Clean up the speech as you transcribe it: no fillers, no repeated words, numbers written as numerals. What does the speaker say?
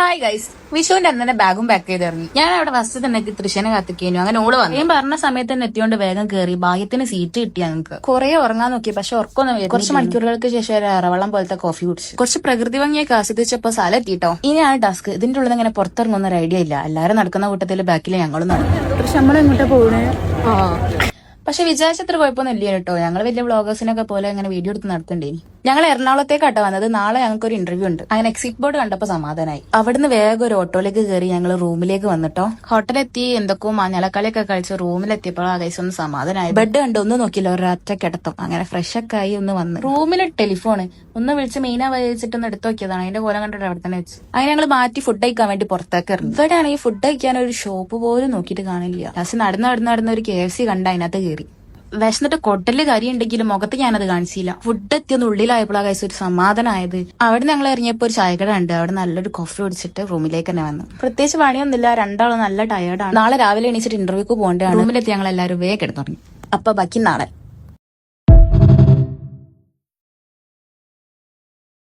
Hi guys, വിഷുവിന്റെ അന്നെ ബാഗും pack ചെയ്ത് ഇറങ്ങി. ഞാൻ അവിടെ ഫസ്റ്റ് തന്നെ എത്തി തൃശ്ശനെ കാത്തിക്കേനു. അങ്ങനെ ഓള് വന്നു. ഞാൻ പറഞ്ഞ സമയത്ത് തന്നെ എത്തിയോണ്ട് വേഗം കയറി. ഭാഗ്യത്തിന് സീറ്റ് കിട്ടിയ ഞങ്ങൾക്ക്. കുറെ ഉറങ്ങാൻ നോക്കി, പക്ഷെ ഉറക്കൊന്നും വരും. കുറച്ച് മണിക്കൂറുകൾക്ക് ശേഷം ഒരു അറവളം പോലത്തെ കോഫി കുടിച്ചു. കുറച്ച് പ്രകൃതി ഭംഗിയൊക്കെ ആസ്വദിച്ചപ്പോ സ്ഥലം എത്തിട്ടോ. ഇനിയാണ് ടാസ്ക്. ഇതിന്റെ ഉള്ളിൽ ഇങ്ങനെ പുറത്തിറങ്ങുന്ന ഒരു ഐഡിയ ഇല്ല. എല്ലാരും നടക്കുന്ന കൂട്ടത്തിൽ ബാക്കിൽ ഞങ്ങളും നടക്കും. പക്ഷെ നമ്മളെങ്ങോട്ടാ പോണേ? പക്ഷെ വിചാരിച്ചത്ര കുഴപ്പമൊന്നും ഇല്ല കേട്ടോ. ഞങ്ങൾ വലിയ വ്ളോഗേഴ്സിനൊക്കെ പോലെ അങ്ങനെ വീഡിയോ എടുത്ത് നടത്തണ്ടേ. ഞങ്ങൾ എറണാകുളത്തേക്കാട്ടോ വന്നത്. നാളെ ഞങ്ങൾക്ക് ഒരു ഇന്റർവ്യൂ ഉണ്ട്. അങ്ങനെ എക്സിറ്റ് ബോർഡ് കണ്ടപ്പോ സമാധാനമായി. അവിടുന്ന് വേഗം ഒരു ഓട്ടോയിലേക്ക് കയറി ഞങ്ങൾ റൂമിലേക്ക് വന്നിട്ടോ. ഹോട്ടലെത്തി എന്തൊക്കെയോ മഞ്ഞളക്കളിയൊക്കെ കഴിച്ച് റൂമിലെത്തിയപ്പോൾ ആ കൈസ് ഒന്ന് സമാധാനമായി. ബെഡ് കണ്ട് ഒന്നും നോക്കില്ല, ഒരൊറ്റ കിടത്തും. അങ്ങനെ ഫ്രഷ് ഒക്കെ ആയി ഒന്ന് വന്ന് റൂമിൽ ടെലിഫോണ് ഒന്ന് വിളിച്ച് മീന വഹിച്ചിട്ടൊന്ന് എടുത്തു നോക്കിയതാണ്. അതിന്റെ കോലം കണ്ടിട്ട് അവിടെ തന്നെ വെച്ച് അങ്ങനെ ഞങ്ങൾ മാറ്റി ഫുഡ് കഴിക്കാൻ വേണ്ടി പുറത്തേക്ക് ഇറങ്ങി. ഇവിടെയാണെങ്കിൽ ഫുഡ് കഴിക്കാൻ ഒരു ഷോപ്പ് പോലും നോക്കിയിട്ട് കാണില്ല. ലാസ്റ്റ് നടന്ന് ഒരു KFC കണ്ട അതിനകത്ത് കയറി. വിശന്നിട്ട് കൊട്ടല് കരി ഉണ്ടെങ്കിലും മുഖത്ത് ഞാനത് കാണിച്ചില്ല. ഫുഡ് എത്തിയൊന്ന് ഉള്ളിലായപ്പോഴാണ് കഴിച്ച ഒരു സമാധാനമായത്. അവിടെ ഞങ്ങൾ ഇറങ്ങിയപ്പോൾ ഒരു ചായക്കട ഉണ്ട്. അവിടെ നല്ലൊരു കോഫി കുടിച്ചിട്ട് റൂമിലേക്ക് തന്നെ വന്നു. പ്രത്യേകിച്ച് പണിയൊന്നുമില്ല, രണ്ടാളും നല്ല ടയേർഡാണ്. നാളെ രാവിലെ എണീച്ചിട്ട് ഇന്റർവ്യൂക്ക് പോകേണ്ടതാണ്. റൂമിലെത്തി ഞങ്ങൾ എല്ലാവരും വേഗം കിടന്നു തുടങ്ങി. അപ്പൊ ബാക്കി നാളെ.